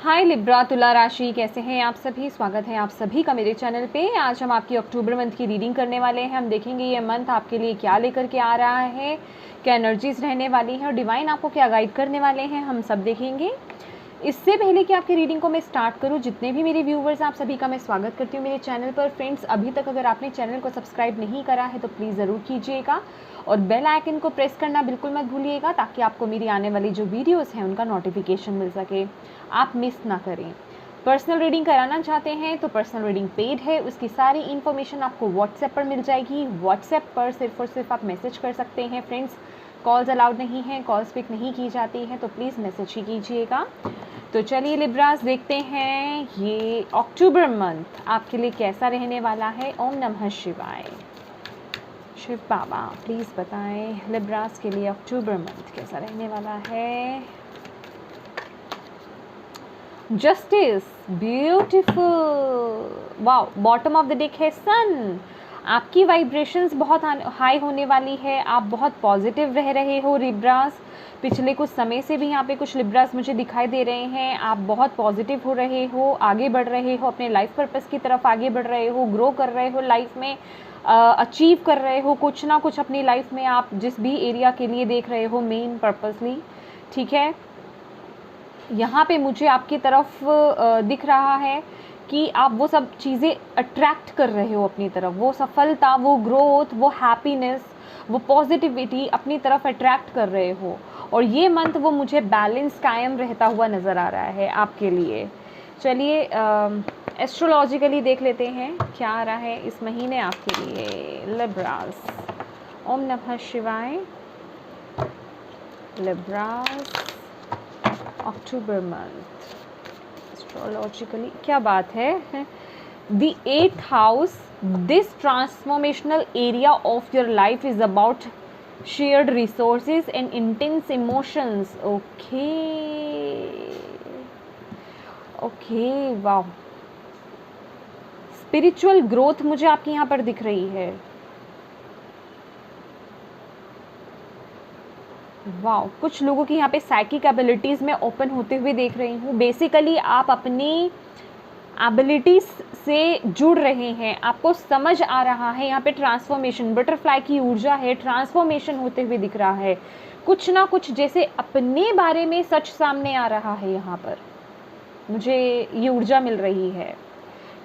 हाय Libra तुला राशि, कैसे हैं आप सभी। स्वागत है आप सभी का मेरे चैनल पे। आज हम आपकी अक्टूबर मंथ की रीडिंग करने वाले हैं। हम देखेंगे ये मंथ आपके लिए क्या लेकर के आ रहा है, क्या एनर्जीज रहने वाली हैं और डिवाइन आपको क्या गाइड करने वाले हैं, हम सब देखेंगे। इससे पहले कि आपकी रीडिंग को मैं स्टार्ट करूं, जितने भी मेरे व्यूवर्स आप सभी का मैं स्वागत करती हूं मेरे चैनल पर। फ्रेंड्स, अभी तक अगर आपने चैनल को सब्सक्राइब नहीं करा है तो प्लीज़ ज़रूर कीजिएगा और बेल आइकन को प्रेस करना बिल्कुल मत भूलिएगा, ताकि आपको मेरी आने वाली जो वीडियोस हैं उनका नोटिफिकेशन मिल सके, आप मिस ना करें। पर्सनल रीडिंग कराना चाहते हैं तो पर्सनल रीडिंग पेड है, उसकी सारी इन्फॉर्मेशन आपको व्हाट्सएप पर मिल जाएगी। व्हाट्सएप पर सिर्फ और सिर्फ आप मैसेज कर सकते हैं फ्रेंड्स, कॉल्स अलाउड नहीं है, कॉल्स पिक नहीं की जाती हैं, तो प्लीज़ मैसेज ही कीजिएगा। तो चलिए लिब्रास, देखते हैं ये अक्टूबर मंथ आपके लिए कैसा रहने वाला है। ओम नमः शिवाय। शिव बाबा प्लीज़ बताएं लिब्रास के लिए अक्टूबर मंथ कैसा रहने वाला है। Justice, beautiful, wow. Bottom of the deck है सन। आपकी वाइब्रेशंस बहुत हाई होने वाली है, आप बहुत पॉजिटिव रह रहे हो लिब्रास। पिछले कुछ समय से भी यहाँ पे कुछ लिब्रास मुझे दिखाई दे रहे हैं, आप बहुत पॉजिटिव हो रहे हो, आगे बढ़ रहे हो, अपने लाइफ पर्पस की तरफ आगे बढ़ रहे हो, ग्रो कर रहे हो लाइफ में, अचीव कर रहे हो कुछ ना कुछ अपनी लाइफ में। आप जिस भी एरिया के लिए देख रहे हो मेन पर्पसली, ठीक है, यहाँ पे मुझे आपकी तरफ दिख रहा है कि आप वो सब चीज़ें अट्रैक्ट कर रहे हो अपनी तरफ, वो सफलता, वो ग्रोथ, वो हैप्पीनेस, वो पॉजिटिविटी अपनी तरफ अट्रैक्ट कर रहे हो। और ये मंथ वो मुझे बैलेंस कायम रहता हुआ नज़र आ रहा है आपके लिए। चलिए एस्ट्रोलॉजिकली देख लेते हैं क्या आ रहा है इस महीने आपके लिए लिब्रास। ओम नमः शिवाय। लिब्रास अक्टूबर मंथ एस्ट्रोलॉजिकली क्या बात है। The 8th house, this transformational area of your life is about shared resources and intense emotions. Okay वाह। स्पिरिचुअल ग्रोथ मुझे आपकी यहाँ पर दिख रही है। वाह, कुछ लोगों की यहाँ पे साइकिक एबिलिटीज़ में ओपन होते हुए देख रही हूँ। बेसिकली आप अपनी एबिलिटीज से जुड़ रहे हैं, आपको समझ आ रहा है। यहाँ पे ट्रांसफॉर्मेशन, बटरफ्लाई की ऊर्जा है, ट्रांसफॉर्मेशन होते हुए दिख रहा है। कुछ ना कुछ जैसे अपने बारे में सच सामने आ रहा है, यहाँ पर मुझे ये ऊर्जा मिल रही है।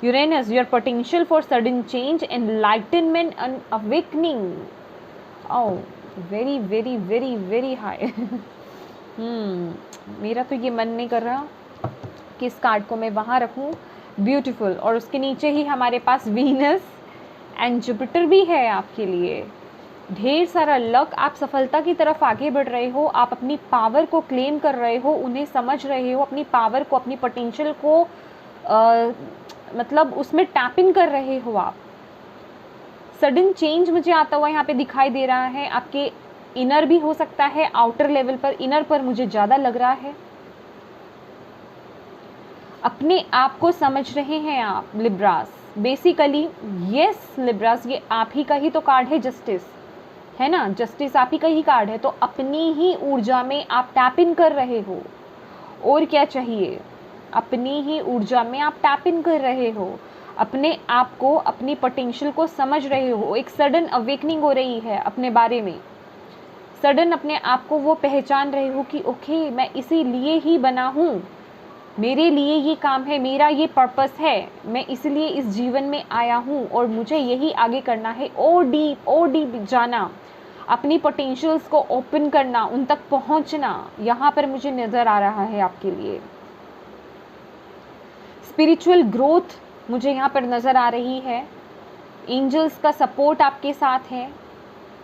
Uranus, your potential for sudden change, enlightenment and awakening. Oh, very very very very high. मेरा तो ये मन नहीं कर रहा कि इस कार्ड को मैं वहाँ रखूँ। ब्यूटीफुल। और उसके नीचे ही हमारे पास वीनस एंड जुपिटर भी है आपके लिए। ढेर सारा लक, आप सफलता की तरफ आगे बढ़ रहे हो, आप अपनी पावर को क्लेम कर रहे हो, उन्हें समझ रहे हो, अपनी पावर को, अपनी पोटेंशियल को मतलब उसमें टैप इन कर रहे हो आप। सडन चेंज मुझे आता हुआ यहाँ पे दिखाई दे रहा है। आपके इनर भी हो सकता है, आउटर लेवल पर, इनर पर मुझे ज़्यादा लग रहा है। अपने आप को समझ रहे हैं आप लिब्रास। बेसिकली यस लिब्रास, ये आप ही का ही तो कार्ड है, जस्टिस है ना, जस्टिस आप ही का ही कार्ड है। तो अपनी ही ऊर्जा में आप टैप इन कर रहे हो, और क्या चाहिए। अपनी ही ऊर्जा में आप टैप इन कर रहे हो, अपने आप को, अपनी पोटेंशियल को समझ रहे हो। एक सडन अवेकनिंग हो रही है अपने बारे में, सडन अपने आप को वो पहचान रहे हो कि ओके, मैं इसीलिए ही बना हूँ, मेरे लिए ये काम है, मेरा ये पर्पस है, मैं इसलिए इस जीवन में आया हूँ और मुझे यही आगे करना है। और डीप जाना, अपनी पोटेंशियल्स को ओपन करना, उन तक पहुँचना, यहाँ पर मुझे नज़र आ रहा है आपके लिए। स्पिरिचुअल ग्रोथ मुझे यहाँ पर नज़र आ रही है। एंजल्स का सपोर्ट आपके साथ है,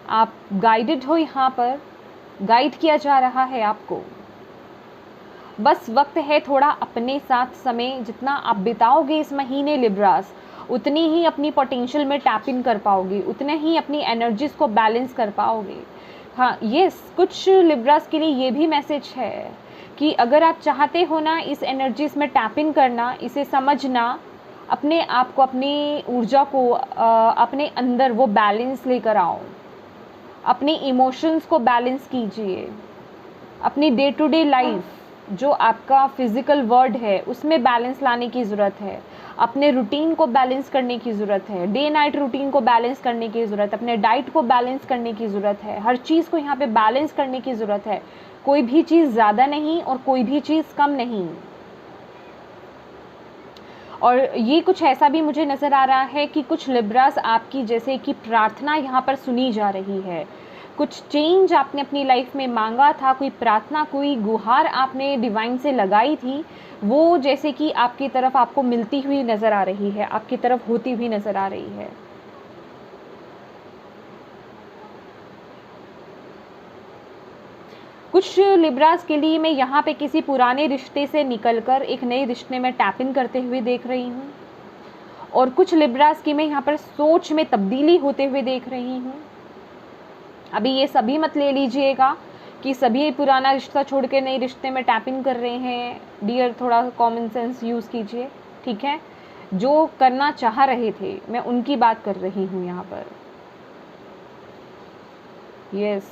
आप गाइडेड हो, यहाँ पर गाइड किया जा रहा है आपको। बस वक्त है थोड़ा अपने साथ समय जितना आप बिताओगे इस महीने लिब्रास, उतनी ही अपनी पोटेंशियल में टैप इन कर पाओगे, उतने ही अपनी एनर्जीज को बैलेंस कर पाओगे। हाँ यस, कुछ लिब्रास के लिए ये भी मैसेज है कि अगर आप चाहते हो ना इस एनर्जीज में टैप इन करना, इसे समझना, अपने आप को, अपनी ऊर्जा को अपने अंदर वो बैलेंस लेकर आओ, अपने इमोशंस को बैलेंस कीजिए, अपनी डे टू डे लाइफ जो आपका फिज़िकल वर्ल्ड है उसमें बैलेंस लाने की ज़रूरत है, अपने रूटीन को बैलेंस करने की ज़रूरत है, डे नाइट रूटीन को बैलेंस करने की ज़रूरत है, अपने डाइट को बैलेंस करने की ज़रूरत है, हर चीज़ को यहाँ पे बैलेंस करने की ज़रूरत है। कोई भी चीज़ ज़्यादा नहीं और कोई भी चीज़ कम नहीं। और ये कुछ ऐसा भी मुझे नज़र आ रहा है कि कुछ लिब्रास आपकी जैसे कि प्रार्थना यहाँ पर सुनी जा रही है, कुछ चेंज आपने अपनी लाइफ में मांगा था, कोई प्रार्थना, कोई गुहार आपने डिवाइन से लगाई थी, वो जैसे कि आपकी तरफ आपको मिलती हुई नज़र आ रही है, आपकी तरफ होती हुई नज़र आ रही है। कुछ लिब्रास के लिए मैं यहाँ पे किसी पुराने रिश्ते से निकलकर एक नए रिश्ते में टैप इन करते हुए देख रही हूँ, और कुछ लिब्रास की मैं यहाँ पर सोच में तब्दीली होते हुए देख रही हूँ। अभी ये सभी मत ले लीजिएगा कि सभी पुराना रिश्ता छोड़ के नए रिश्ते में टैप इन कर रहे हैं। डियर, थोड़ा कॉमन सेंस यूज़ कीजिए, ठीक है। जो करना चाह रहे थे मैं उनकी बात कर रही हूँ यहाँ पर। यस,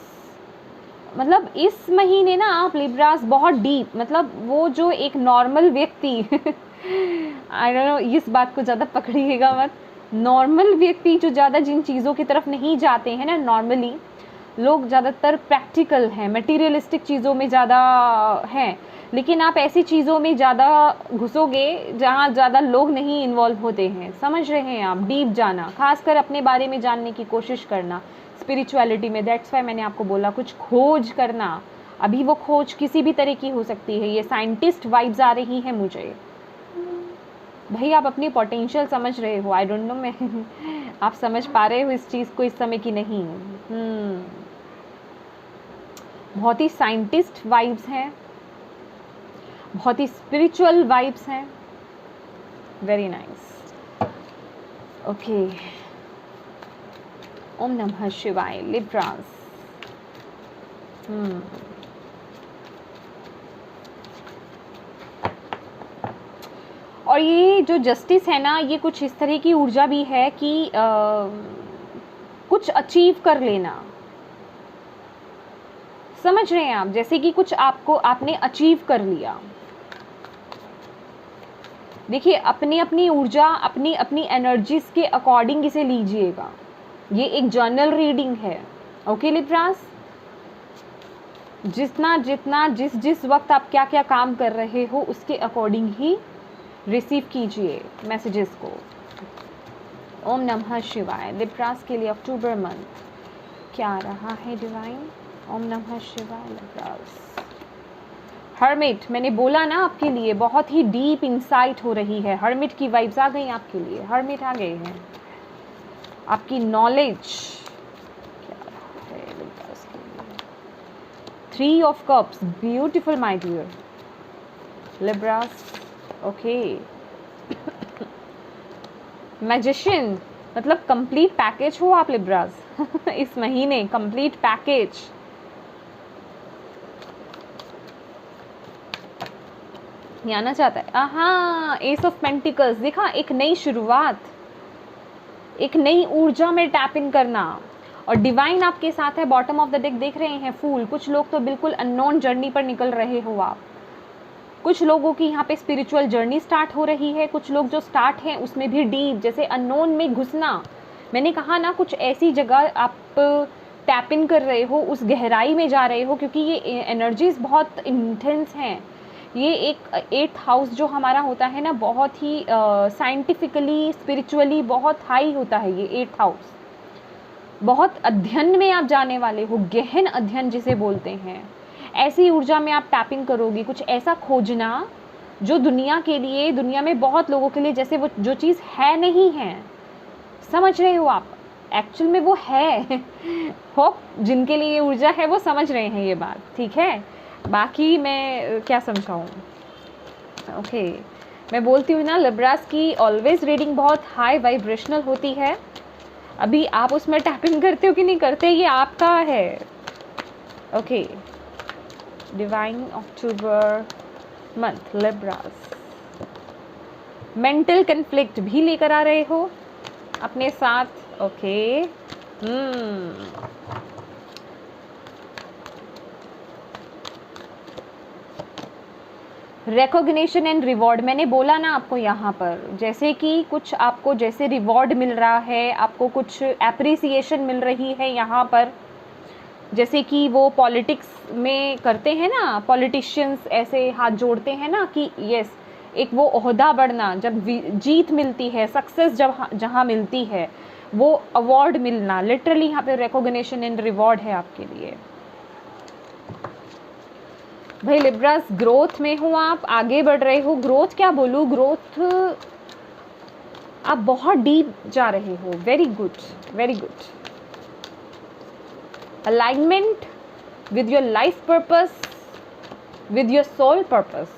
मतलब इस महीने ना आप लिब्रास बहुत डीप, मतलब वो जो एक नॉर्मल व्यक्ति आई डोंट नो, इस बात को ज़्यादा पकड़िएगा मत। नॉर्मल व्यक्ति जो ज़्यादा जिन चीज़ों की तरफ नहीं जाते हैं ना, नॉर्मली लोग ज़्यादातर प्रैक्टिकल हैं, मटेरियलिस्टिक चीज़ों में ज़्यादा हैं, लेकिन आप ऐसी चीज़ों में ज़्यादा घुसोगे जहाँ ज़्यादा लोग नहीं इन्वॉल्व होते हैं। समझ रहे हैं आप? डीप जाना, खासकर अपने बारे में जानने की कोशिश करना स्पिरिचुअलिटी में। दैट्स वाई मैंने आपको बोला कुछ खोज करना। अभी वो खोज किसी भी तरह की हो सकती है। ये साइंटिस्ट वाइब्स आ रही हैं मुझे। भाई आप अपनी पोटेंशियल समझ रहे हो, आई डोंट नो मैं आप समझ पा रहे हो इस चीज़ को इस समय की नहीं। बहुत ही साइंटिस्ट वाइब्स हैं, बहुत ही स्पिरिचुअल वाइब्स हैं। Very nice. ओके, ओम नमः शिवाय। लिब्रास, और ये जो जस्टिस है ना, ये कुछ इस तरह की ऊर्जा भी है कि कुछ अचीव कर लेना। समझ रहे हैं आप? जैसे कि कुछ आपने अचीव कर लिया। देखिए, अपनी अपनी ऊर्जा, अपनी अपनी एनर्जीज के अकॉर्डिंग इसे लीजिएगा। ये एक जर्नल रीडिंग है, ओके लिब्रास। जितना जितना जिस वक्त आप क्या क्या काम कर रहे हो उसके अकॉर्डिंग ही रिसीव कीजिए मैसेजेस को। ओम नमः शिवाय। लिब्रास के लिए अक्टूबर मंथ क्या रहा है डिवाइन? ओम नमः शिवाय। लिब्रास हर्मिट, मैंने बोला ना आपके लिए बहुत ही डीप इंसाइट हो रही है। हर्मिट की वाइब्स आ गई आपके लिए, हर्मिट आ गए हैं। आपकी नॉलेज क्या है लिब्रास के लिए? 3 of cups, beautiful my dear Libras. Okay, magician, मतलब कंप्लीट पैकेज हो आप लिब्रास इस महीने कंप्लीट पैकेज। ये आना चाहता है। हाँ, एस ऑफ पेंटिकल्स देखा, एक नई शुरुआत, एक नई ऊर्जा में टैप इन करना। और डिवाइन आपके साथ है। बॉटम ऑफ द डेक देख रहे हैं, फूल। कुछ लोग तो बिल्कुल अननोन जर्नी पर निकल रहे हो आप। कुछ लोगों की यहाँ पे स्पिरिचुअल जर्नी स्टार्ट हो रही है। कुछ लोग जो स्टार्ट हैं उसमें भी डीप, जैसे अननोन में घुसना। मैंने कहा ना, कुछ ऐसी जगह आप टैप इन कर रहे हो, उस गहराई में जा रहे हो, क्योंकि ये एनर्जीज बहुत इंटेंस हैं। ये एक 8th हाउस जो हमारा होता है ना, बहुत ही साइंटिफिकली स्पिरिचुअली बहुत हाई होता है ये 8th हाउस। बहुत अध्ययन में आप जाने वाले हो, गहन अध्ययन जिसे बोलते हैं। ऐसी ऊर्जा में आप टैपिंग करोगे, कुछ ऐसा खोजना जो दुनिया के लिए, दुनिया में बहुत लोगों के लिए जैसे वो जो चीज़ है नहीं है। समझ रहे हो आप? एक्चुअल में वो है होप जिनके लिए ये ऊर्जा है वो समझ रहे हैं ये बात, ठीक है। बाकी मैं क्या समझाऊँ? ओके, मैं बोलती हूँ ना, लिब्रास की ऑलवेज रीडिंग बहुत हाई वाइब्रेशनल होती है। अभी आप उसमें टैपिंग करते हो कि नहीं करते, ये आपका है। ओके, डिवाइन अक्टूबर मंथ लिब्रास। मेंटल कन्फ्लिक्ट भी लेकर आ रहे हो अपने साथ, ओके। रिकॉग्निशन एंड रिवॉर्ड, मैंने बोला ना आपको यहाँ पर, जैसे कि कुछ आपको जैसे रिवॉर्ड मिल रहा है, आपको कुछ एप्रिसिएशन मिल रही है यहाँ पर, जैसे कि वो पॉलिटिक्स में करते हैं ना, पॉलिटिशियंस ऐसे हाथ जोड़ते हैं ना कि यस, एक वो ओहदा बढ़ना, जब जीत मिलती है, सक्सेस जब जहाँ मिलती है, वो अवार्ड मिलना, लिटरली यहाँ पे रिकॉग्निशन एंड रिवॉर्ड है आपके लिए। भाई लिब्रास, ग्रोथ में हो आप, आगे बढ़ रहे हो। ग्रोथ क्या बोलूँ, ग्रोथ आप बहुत डीप जा रहे हो। Very good, very good. Alignment with your life purpose, with your soul purpose.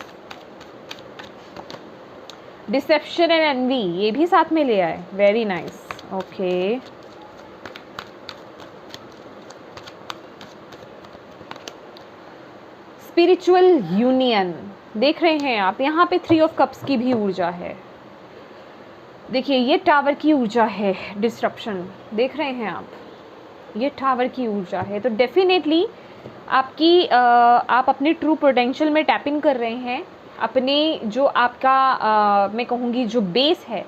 Deception and envy, ये भी साथ में ले आए। Very nice, okay. Spiritual union देख रहे हैं आप, यहाँ पे 3 ऑफ कप्स की भी ऊर्जा है। देखिए ये टावर की ऊर्जा है, डिस्ट्रप्शन देख रहे हैं आप, ये टावर की ऊर्जा है। तो डेफिनेटली आपकी आप अपने ट्रू पोटेंशियल में टैपिंग कर रहे हैं। अपने जो आपका मैं कहूँगी जो बेस है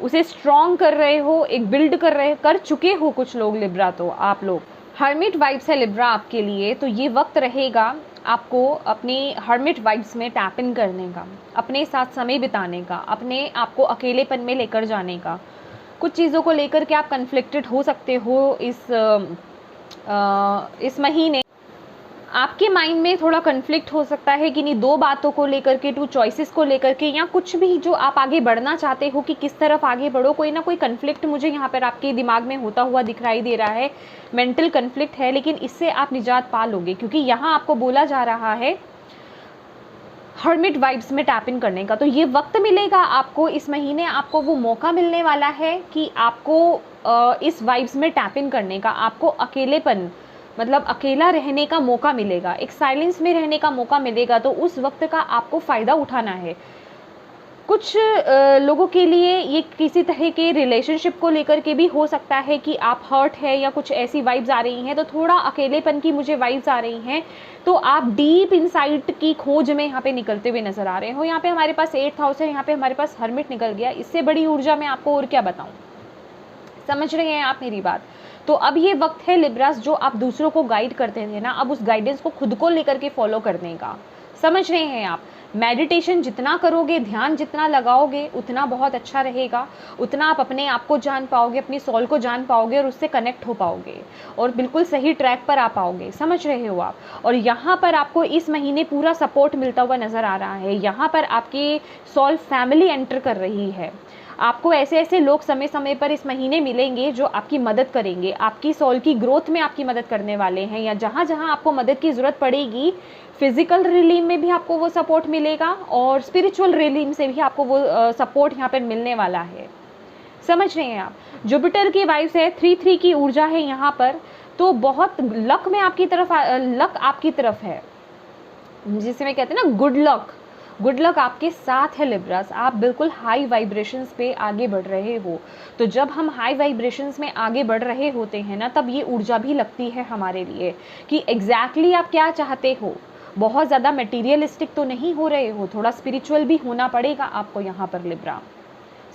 उसे स्ट्रॉन्ग कर रहे हो, एक बिल्ड कर चुके हो कुछ लोग लिब्रा। तो आप लोग हर्मिट वाइब्स है लिब्रा आपके लिए। तो ये वक्त रहेगा आपको अपनी हर्मिट वाइब्स में टैप इन करने का, अपने साथ समय बिताने का, अपने आप को अकेलेपन में लेकर जाने का। कुछ चीज़ों को लेकर के आप कन्फ्लिक्टेड हो सकते हो इस महीने। आपके माइंड में थोड़ा कन्फ्लिक्ट हो सकता है कि नहीं, 2 बातों को लेकर के, 2 चॉइसेस को लेकर के, या कुछ भी जो आप आगे बढ़ना चाहते हो कि किस तरफ आगे बढ़ो, कोई ना कोई कन्फ्लिक्ट मुझे यहाँ पर आपके दिमाग में होता हुआ दिखाई दे रहा है। मेंटल कन्फ्लिक्ट है, लेकिन इससे आप निजात पा लोगे, क्योंकि यहाँ आपको बोला जा रहा है हर्मिट वाइब्स में टैप इन करने का। तो ये वक्त मिलेगा आपको इस महीने, आपको वो मौका मिलने वाला है कि आपको इस वाइब्स में टैप इन करने का, आपको अकेलेपन मतलब अकेला रहने का मौका मिलेगा, एक साइलेंस में रहने का मौका मिलेगा। तो उस वक्त का आपको फ़ायदा उठाना है। कुछ लोगों के लिए ये किसी तरह के रिलेशनशिप को लेकर के भी हो सकता है कि आप हर्ट है या कुछ ऐसी वाइब्स आ रही हैं, तो थोड़ा अकेलेपन की मुझे वाइब्स आ रही हैं। तो आप डीप इनसाइट की खोज में यहाँ पे निकलते हुए नज़र आ रहे हो। यहाँ पे हमारे पास 8th हाउस है, यहाँ पे हमारे पास हर्मिट निकल गया। इससे बड़ी ऊर्जा मैं आपको और क्या बताऊँ, समझ रहे हैं आप मेरी बात। तो अब ये वक्त है लिब्रास, जो आप दूसरों को गाइड करते थे ना, अब उस गाइडेंस को खुद को लेकर के फॉलो करने का, समझ रहे हैं आप। मेडिटेशन जितना करोगे, ध्यान जितना लगाओगे, उतना बहुत अच्छा रहेगा, उतना आप अपने आप को जान पाओगे, अपनी सोल को जान पाओगे और उससे कनेक्ट हो पाओगे और बिल्कुल सही ट्रैक पर आ पाओगे, समझ रहे हो आप। और यहाँ पर आपको इस महीने पूरा सपोर्ट मिलता हुआ नज़र आ रहा है। यहाँ पर आपकी सोल फैमिली एंटर कर रही है। आपको ऐसे ऐसे लोग समय समय पर इस महीने मिलेंगे जो आपकी मदद करेंगे, आपकी सोल की ग्रोथ में आपकी मदद करने वाले हैं। या जहाँ जहाँ आपको मदद की ज़रूरत पड़ेगी, फिजिकल रिलीम में भी आपको वो सपोर्ट मिलेगा और स्पिरिचुअल रिलीम से भी आपको वो सपोर्ट यहाँ पर मिलने वाला है, समझ रहे हैं आप। जुपिटर की वाइब्स है, 3-3 की ऊर्जा है यहाँ पर। तो बहुत लक में आपकी तरफ, लक आपकी तरफ है, जिसे मैं कहते हैं ना गुड लक। गुड लक आपके साथ है लिब्रास। आप बिल्कुल हाई वाइब्रेशंस पे आगे बढ़ रहे हो। तो जब हम हाई वाइब्रेशंस में आगे बढ़ रहे होते हैं ना, तब ये ऊर्जा भी लगती है हमारे लिए कि एग्जैक्टली आप क्या चाहते हो। बहुत ज़्यादा मटेरियलिस्टिक तो नहीं हो रहे हो, थोड़ा स्पिरिचुअल भी होना पड़ेगा आपको यहाँ पर लिब्रा,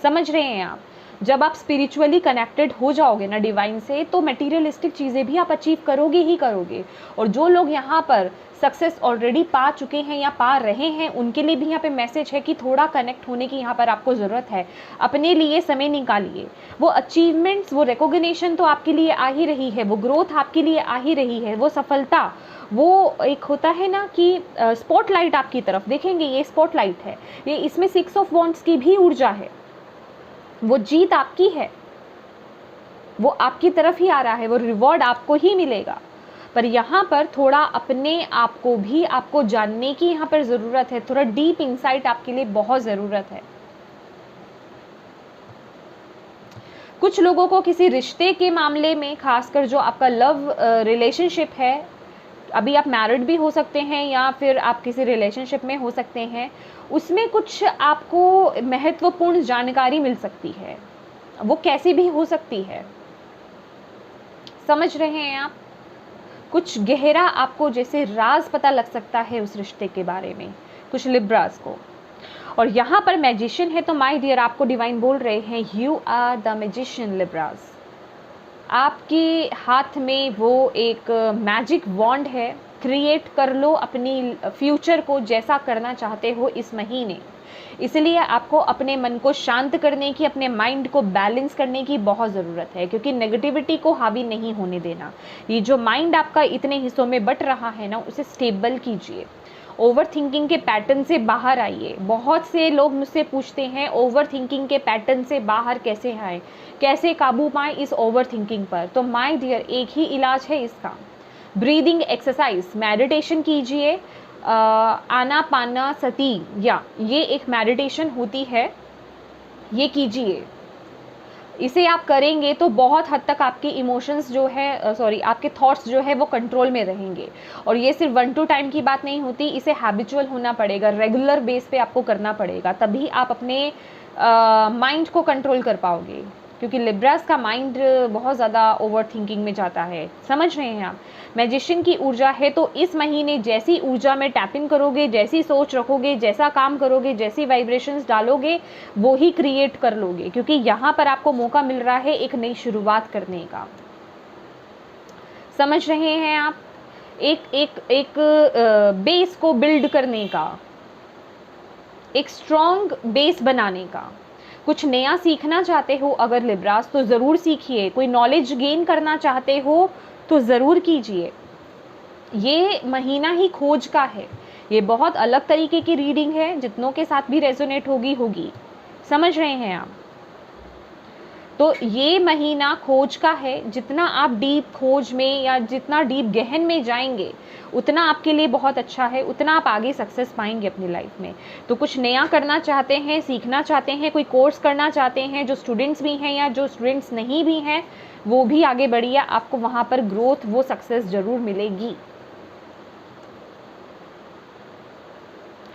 समझ रहे हैं आप। जब आप स्पिरिचुअली कनेक्टेड हो जाओगे ना डिवाइन से, तो मटेरियलिस्टिक चीज़ें भी आप अचीव करोगे ही करोगे। और जो लोग यहाँ पर सक्सेस ऑलरेडी पा चुके हैं या पा रहे हैं, उनके लिए भी यहाँ पे मैसेज है कि थोड़ा कनेक्ट होने की यहाँ पर आपको ज़रूरत है। अपने लिए समय निकालिए। वो अचीवमेंट्स, वो रिकॉग्निशन तो आपके लिए आ ही रही है, वो ग्रोथ आपके लिए आ ही रही है, वो सफलता, वो एक होता है ना कि स्पॉटलाइट आपकी तरफ देखेंगे। ये स्पॉटलाइट है, ये इसमें 6 ऑफ वॉन्ड्स की भी ऊर्जा है। वो जीत आपकी है, वो आपकी तरफ ही आ रहा है, वो रिवॉर्ड आपको ही मिलेगा। पर यहाँ पर थोड़ा अपने आप को भी आपको जानने की यहाँ पर ज़रूरत है। थोड़ा डीप इंसाइट आपके लिए बहुत ज़रूरत है। कुछ लोगों को किसी रिश्ते के मामले में, खासकर जो आपका लव रिलेशनशिप है, अभी आप मैरिड भी हो सकते हैं या फिर आप किसी रिलेशनशिप में हो सकते हैं, उसमें कुछ आपको महत्वपूर्ण जानकारी मिल सकती है। वो कैसी भी हो सकती है, समझ रहे हैं आप। कुछ गहरा आपको जैसे राज पता लग सकता है उस रिश्ते के बारे में, कुछ लिब्रास को। और यहाँ पर मैजिशियन है, तो माय डियर आपको डिवाइन बोल रहे हैं you are the magician Libras. आपके हाथ में वो एक मैजिक वॉन्ड है, क्रिएट कर लो अपनी फ्यूचर को जैसा करना चाहते हो इस महीने। इसलिए आपको अपने मन को शांत करने की, अपने माइंड को बैलेंस करने की बहुत ज़रूरत है, क्योंकि नेगेटिविटी को हावी नहीं होने देना। ये जो माइंड आपका इतने हिस्सों में बट रहा है ना, उसे स्टेबल कीजिए। ओवर थिंकिंग के पैटर्न से बाहर आइए। बहुत से लोग मुझसे पूछते हैं ओवर थिंकिंग के पैटर्न से बाहर कैसे आए, कैसे काबू पाएं इस ओवर थिंकिंग पर। तो माय डियर एक ही इलाज है इसका, ब्रीदिंग एक्सरसाइज, मेडिटेशन कीजिए। आनापाना सती या ये एक मेडिटेशन होती है, ये कीजिए। इसे आप करेंगे तो बहुत हद तक आपके इमोशंस जो है आपके थॉट्स जो है वो कंट्रोल में रहेंगे। और ये सिर्फ 1 2 टाइम की बात नहीं होती, इसे हैबिचुअल होना पड़ेगा, रेगुलर बेस पे आपको करना पड़ेगा, तभी आप अपने माइंड को कंट्रोल कर पाओगे। क्योंकि लिब्रास का माइंड बहुत ज़्यादा ओवर थिंकिंग में जाता है, समझ रहे हैं आप। मैजिशियन की ऊर्जा है, तो इस महीने जैसी ऊर्जा में टैप इन करोगे, जैसी सोच रखोगे, जैसा काम करोगे, जैसी वाइब्रेशंस डालोगे, वो ही क्रिएट कर लोगे। क्योंकि यहाँ पर आपको मौका मिल रहा है एक नई शुरुआत करने का, समझ रहे हैं आप, एक बेस को बिल्ड करने का, एक स्ट्रॉन्ग बेस बनाने का। कुछ नया सीखना चाहते हो अगर लिब्रास, तो ज़रूर सीखिए। कोई नॉलेज गेन करना चाहते हो तो ज़रूर कीजिए। ये महीना ही खोज का है, ये बहुत अलग तरीके की रीडिंग है, जितनों के साथ भी रेजोनेट होगी, समझ रहे हैं आप। तो ये महीना खोज का है, जितना आप डीप खोज में या जितना डीप गहन में जाएंगे उतना आपके लिए बहुत अच्छा है, उतना आप आगे सक्सेस पाएंगे अपनी लाइफ में। तो कुछ नया करना चाहते हैं, सीखना चाहते हैं, कोई कोर्स करना चाहते हैं, जो स्टूडेंट्स भी हैं या जो स्टूडेंट्स नहीं भी हैं, वो भी आगे बढ़िए, आपको वहाँ पर ग्रोथ, वो सक्सेस ज़रूर मिलेगी।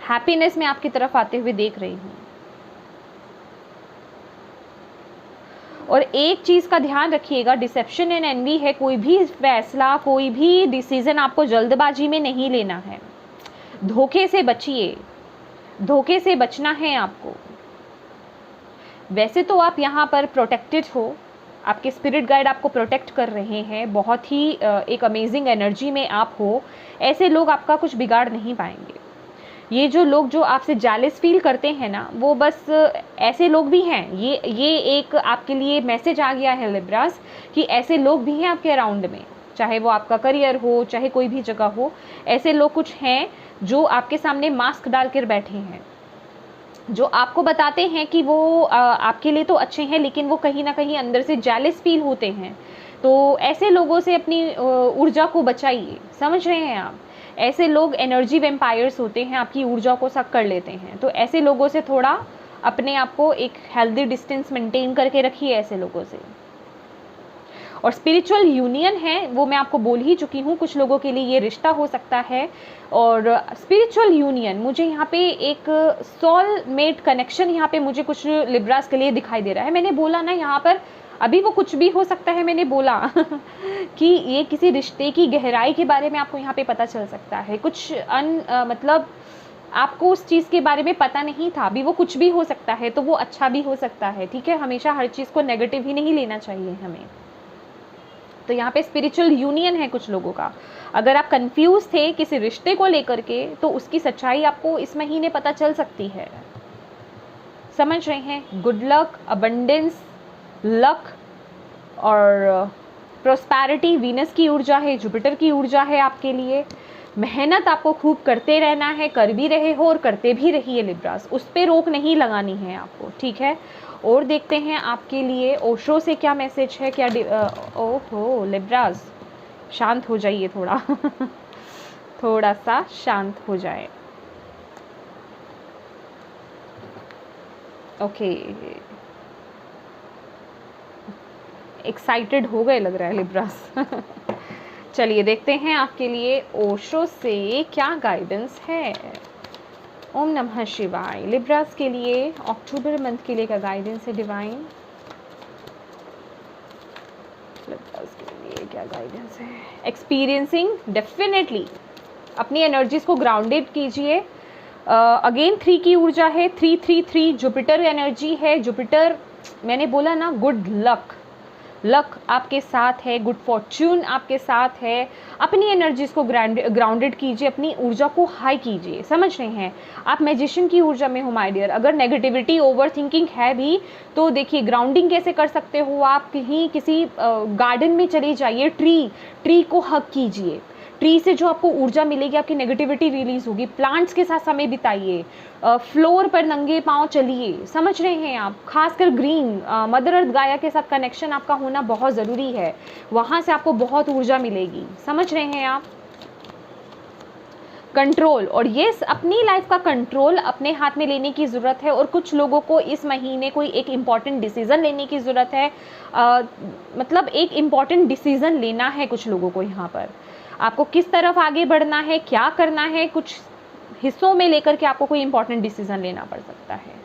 हैप्पीनेस में आपकी तरफ आते हुए देख रही हूँ। और एक चीज़ का ध्यान रखिएगा, डिसेप्शन एंड एनवी है, कोई भी फैसला, कोई भी डिसीजन आपको जल्दबाजी में नहीं लेना है। धोखे से बचिए, धोखे से बचना है आपको। वैसे तो आप यहाँ पर प्रोटेक्टेड हो, आपके स्पिरिट गाइड आपको प्रोटेक्ट कर रहे हैं, बहुत ही एक अमेजिंग एनर्जी में आप हो। ऐसे लोग आपका कुछ बिगाड़ नहीं पाएंगे। ये जो लोग जो आपसे जेलस फील करते हैं ना, वो बस ऐसे लोग भी हैं। ये एक आपके लिए मैसेज आ गया है लिब्रास कि ऐसे लोग भी हैं आपके अराउंड में, चाहे वो आपका करियर हो, चाहे कोई भी जगह हो। ऐसे लोग कुछ हैं जो आपके सामने मास्क डाल कर बैठे हैं, जो आपको बताते हैं कि वो आपके लिए तो अच्छे हैं, लेकिन वो कहीं ना कहीं अंदर से जेलस फील होते हैं। तो ऐसे लोगों से अपनी ऊर्जा को बचाइए, समझ रहे हैं आप। ऐसे लोग एनर्जी वेम्पायर्स होते हैं, आपकी ऊर्जा को सक कर लेते हैं। तो ऐसे लोगों से थोड़ा अपने आप को एक हेल्दी डिस्टेंस मेंटेन करके रखिए ऐसे लोगों से। और स्पिरिचुअल यूनियन है, वो मैं आपको बोल ही चुकी हूँ, कुछ लोगों के लिए ये रिश्ता हो सकता है। और स्पिरिचुअल यूनियन, मुझे यहाँ पे एक सोलमेट कनेक्शन यहाँ पे मुझे कुछ लिब्रास के लिए दिखाई दे रहा है। मैंने बोला ना यहाँ पर अभी वो कुछ भी हो सकता है, मैंने बोला कि ये किसी रिश्ते की गहराई के बारे में आपको यहाँ पे पता चल सकता है। कुछ मतलब आपको उस चीज़ के बारे में पता नहीं था, अभी वो कुछ भी हो सकता है, तो वो अच्छा भी हो सकता है। ठीक है, हमेशा हर चीज़ को नेगेटिव ही नहीं लेना चाहिए हमें। तो यहाँ पे स्पिरिचुअल यूनियन है कुछ लोगों का। अगर आप कंफ्यूज थे किसी रिश्ते को लेकर के, तो उसकी सच्चाई आपको इस महीने पता चल सकती है, समझ रहे हैं। गुड लक, अबंडेंस, लक और प्रोस्पैरिटी वीनस की ऊर्जा है, जुपिटर की ऊर्जा है आपके लिए। मेहनत आपको खूब करते रहना है, कर भी रहे हो और करते भी रहिए लिब्रास, उस पर रोक नहीं लगानी है आपको, ठीक है। और देखते हैं आपके लिए ओशो से क्या मैसेज है, क्या ओहो लिब्रास शांत हो जाइए थोड़ा थोड़ा सा शांत हो जाए। ओके, एक्साइटेड हो गए लग रहा है लिब्रास चलिए देखते हैं आपके लिए ओशो से क्या गाइडेंस है। ओम नमः शिवाय। लिब्रास के लिए अक्टूबर मंथ के लिए क्या गाइडेंस है डिवाइन? लिब्रास के लिए क्या गाइडेंस है? एक्सपीरियंसिंग, डेफिनेटली अपनी एनर्जीज को ग्राउंडेड कीजिए। अगेन 3 की ऊर्जा है, 333 जुपिटर एनर्जी है। जुपिटर मैंने बोला ना, गुड लक, लक आपके साथ है, गुड फॉर्च्यून आपके साथ है। अपनी एनर्जीज को ग्राउंडेड कीजिए, अपनी ऊर्जा को हाई कीजिए, समझ रहे हैं। आप मैजिशियन की ऊर्जा में हो माय डियर। अगर नेगेटिविटी ओवर थिंकिंग है भी तो देखिए ग्राउंडिंग कैसे कर सकते हो आप, कहीं किसी गार्डन में चले जाइए, ट्री को हग कीजिए। ट्री से जो आपको ऊर्जा मिलेगी, आपकी नेगेटिविटी रिलीज होगी। प्लांट्स के साथ समय बिताइए, फ्लोर पर नंगे पांव चलिए, समझ रहे हैं आप। खासकर ग्रीन मदर अर्थ गाया के साथ कनेक्शन आपका होना बहुत ज़रूरी है, वहाँ से आपको बहुत ऊर्जा मिलेगी, समझ रहे हैं आप। कंट्रोल, और ये अपनी लाइफ का कंट्रोल अपने हाथ में लेने की ज़रूरत है। और कुछ लोगों को इस महीने कोई एक इम्पॉर्टेंट डिसीज़न लेने की ज़रूरत है, मतलब एक इम्पॉर्टेंट डिसीज़न लेना है कुछ लोगों को। यहाँ पर आपको किस तरफ आगे बढ़ना है, क्या करना है, कुछ हिस्सों में लेकर के आपको कोई इंपॉर्टेंट डिसीजन लेना पड़ सकता है।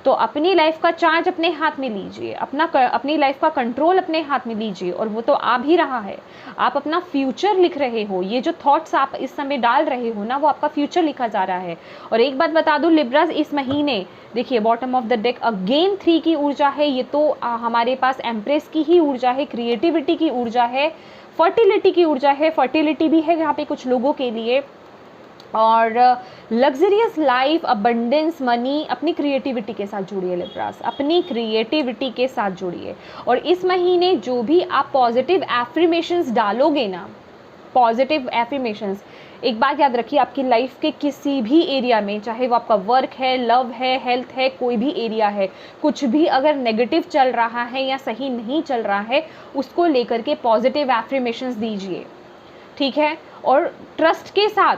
तो अपनी लाइफ का चार्ज अपने हाथ में लीजिए, अपनी लाइफ का कंट्रोल अपने हाथ में लीजिए। और वो तो आ भी रहा है, आप अपना फ्यूचर लिख रहे हो। ये जो थॉट्स आप इस समय डाल रहे हो ना, वो आपका फ्यूचर लिखा जा रहा है। और एक बात बता दूं लिब्रास, इस महीने देखिए bottom of the deck again 3 की ऊर्जा है। ये तो हमारे पास एम्प्रेस की ही ऊर्जा है, क्रिएटिविटी की ऊर्जा है, फर्टिलिटी की ऊर्जा है। फर्टिलिटी भी है यहाँ पे कुछ लोगों के लिए, और लग्जरियस लाइफ, अबंडेंस, मनी। अपनी क्रिएटिविटी के साथ जुड़िए लिब्रास, अपनी क्रिएटिविटी के साथ जुड़िए। और इस महीने जो भी आप पॉजिटिव एफर्मेशंस डालोगे ना, पॉजिटिव एफर्मेशंस, एक बात याद रखिए, आपकी लाइफ के किसी भी एरिया में, चाहे वो आपका वर्क है, लव है, हेल्थ है, कोई भी एरिया है, कुछ भी अगर नेगेटिव चल रहा है या सही नहीं चल रहा है, उसको लेकर के पॉजिटिव एफर्मेशंस दीजिए, ठीक है। और ट्रस्ट के साथ,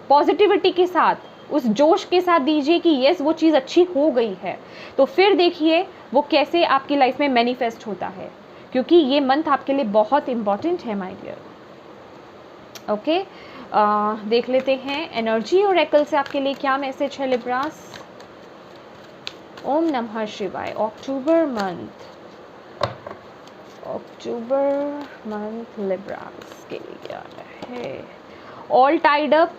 पॉजिटिविटी के साथ, उस जोश के साथ दीजिए कि यस वो चीज़ अच्छी हो गई है। तो फिर देखिए वो कैसे आपकी लाइफ में मैनिफेस्ट होता है, क्योंकि ये मंथ आपके लिए बहुत इंपॉर्टेंट है माय डियर। ओके, देख लेते हैं एनर्जी और ओरेकल से आपके लिए क्या मैसेज है लिब्रास। ओम नमः शिवाय। अक्टूबर मंथ लिब्रास के लिए क्या है। All tied up.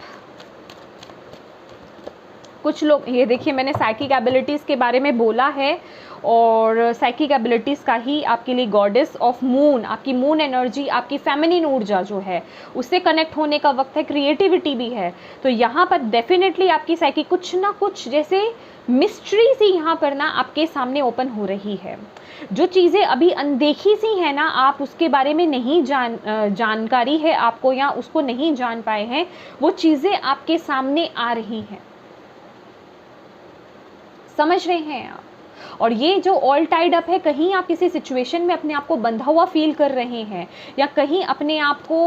कुछ लोग, ये देखिए मैंने साइकिक एबिलिटीज़ के बारे में बोला है, और साइकिक एबिलिटीज़ का ही आपके लिए गॉडेस ऑफ मून, आपकी मून एनर्जी, आपकी फेमिनिन ऊर्जा जो है उससे कनेक्ट होने का वक्त है। क्रिएटिविटी भी है, तो यहाँ पर डेफिनेटली आपकी साइकिक कुछ ना कुछ जैसे मिस्ट्री सी यहाँ पर ना आपके सामने ओपन हो रही है। जो चीज़ें अभी अनदेखी सी हैं ना, आप उसके बारे में नहीं जानकारी है आपको, या उसको नहीं जान पाए हैं, वो चीज़ें आपके सामने आ रही हैं, समझ रहे हैं आप। और ये जो ऑल टाइड अप है, कहीं आप किसी सिचुएशन में अपने आप को बंधा हुआ फील कर रहे हैं, या कहीं अपने आप को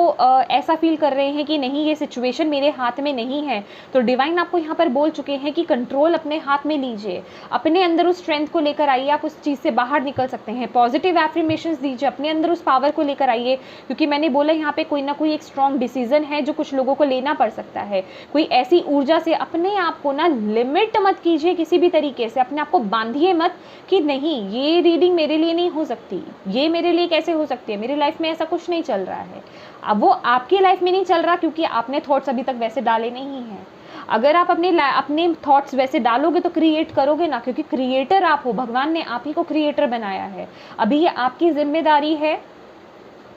ऐसा फील कर रहे हैं कि नहीं ये सिचुएशन मेरे हाथ में नहीं है, तो डिवाइन आपको यहाँ पर बोल चुके हैं कि कंट्रोल अपने हाथ में लीजिए, अपने अंदर उस स्ट्रेंथ को लेकर आइए, आप उस चीज़ से बाहर निकल सकते हैं। पॉजिटिव एफर्मेशंस दीजिए, अपने अंदर उस पावर को लेकर आइए, क्योंकि मैंने बोला यहाँ पे कोई ना कोई एक स्ट्रॉन्ग डिसीजन है जो कुछ लोगों को लेना पड़ सकता है। कोई ऐसी ऊर्जा से अपने आप को ना लिमिट मत कीजिए, किसी भी तरीके से अपने आप को बांधिए मत कि नहीं ये रीडिंग मेरे लिए नहीं हो सकती, ये मेरे लिए कैसे हो सकती है, मेरी लाइफ में ऐसा कुछ नहीं चल रहा है। अब वो आपकी लाइफ में नहीं चल रहा क्योंकि आपने थॉट्स अभी तक वैसे डाले नहीं हैं। अगर आप अपने थॉट्स वैसे डालोगे तो क्रिएट करोगे ना, क्योंकि क्रिएटर आप हो, भगवान ने आप ही को क्रिएटर बनाया है। अभी ये आपकी जिम्मेदारी है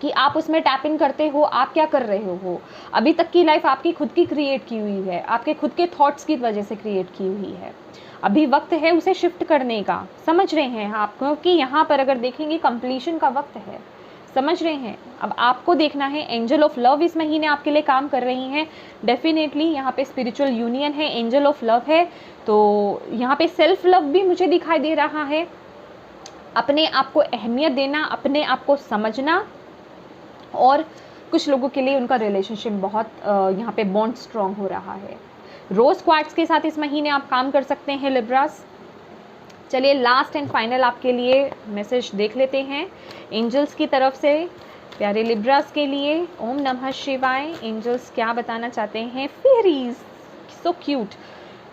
कि आप उसमें टैप इन करते हो, आप क्या कर रहे हो। अभी तक की लाइफ आपकी खुद की क्रिएट की हुई है, आपके खुद के थॉट्स की वजह से क्रिएट की हुई है। अभी वक्त है उसे शिफ्ट करने का, समझ रहे हैं आप, क्योंकि यहाँ पर अगर देखेंगे कंप्लीशन का वक्त है, समझ रहे हैं। अब आपको देखना है, एंजल ऑफ लव इस महीने आपके लिए काम कर रही हैं। डेफिनेटली यहाँ पे स्पिरिचुअल यूनियन है, एंजल ऑफ लव है, तो यहाँ पे सेल्फ लव भी मुझे दिखाई दे रहा है। अपने आप को अहमियत देना, अपने आप को समझना, और कुछ लोगों के लिए उनका रिलेशनशिप बहुत यहाँ पे बॉन्ड स्ट्रॉन्ग हो रहा है। रोज क्वार्ट्स के साथ इस महीने आप काम कर सकते हैं लिब्रास। चलिए लास्ट एंड फाइनल आपके लिए मैसेज देख लेते हैं एंजल्स की तरफ से प्यारे लिब्रास के लिए। ओम नमः शिवाय। एंजल्स क्या बताना चाहते हैं। Fairies, so cute,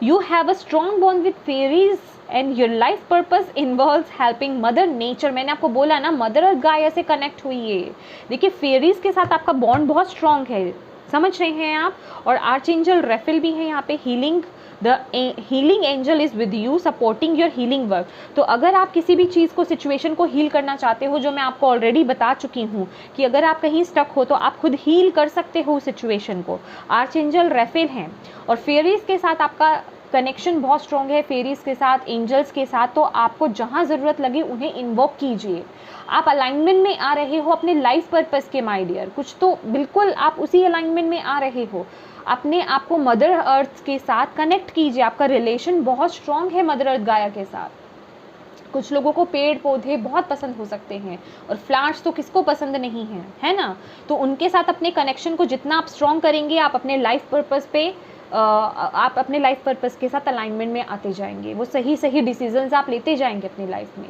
you have a strong bond with fairies and your life purpose involves helping mother nature. मैंने आपको बोला ना, मदर और गाया से कनेक्ट हुई है। देखिए फेरीज के साथ आपका बॉन्ड बहुत स्ट्रॉन्ग है, समझ रहे हैं आप। और आर्चएंजल रेफेल भी है यहाँ पे, healing the healing angel is with you supporting your healing work. तो अगर आप किसी भी चीज़ को, सिचुएशन को हील करना चाहते हो, जो मैं आपको ऑलरेडी बता चुकी हूँ कि अगर आप कहीं स्टक हो तो आप खुद हील कर सकते हो उस सिचुएशन को। आर्च एंजल रेफेल हैं और फेरीज के साथ आपका कनेक्शन बहुत स्ट्रॉन्ग है, फेरीज के साथ, एंजल्स के साथ। तो आपको जहाँ ज़रूरत लगे उन्हें इन्वोक कीजिए। आप अलाइनमेंट में आ रहे हो अपने लाइफ पर्पस के माय डियर, कुछ तो बिल्कुल आप उसी अलाइनमेंट में आ रहे हो। अपने आप को मदर अर्थ के साथ कनेक्ट कीजिए। आपका रिलेशन बहुत स्ट्रॉन्ग है मदर अर्थ गाया के साथ। कुछ लोगों को पेड़ पौधे बहुत पसंद हो सकते हैं और फ्लावर्स तो किसको पसंद नहीं है ना। तो उनके साथ अपने कनेक्शन को जितना आप स्ट्रॉन्ग करेंगे, आप अपने लाइफ पर्पस पे आप अपने लाइफ पर्पस के साथ अलाइनमेंट में आते जाएंगे। वो सही सही डिसीजंस आप लेते जाएंगे अपनी लाइफ में।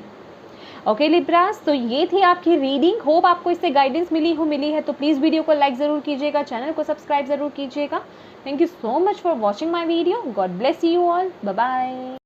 ओके लिब्रास, तो ये थी आपकी रीडिंग। होप आपको इससे गाइडेंस मिली है तो प्लीज़ वीडियो को लाइक ज़रूर कीजिएगा, चैनल को सब्सक्राइब ज़रूर कीजिएगा। Thank you so much for watching my video. God bless you all. Bye bye.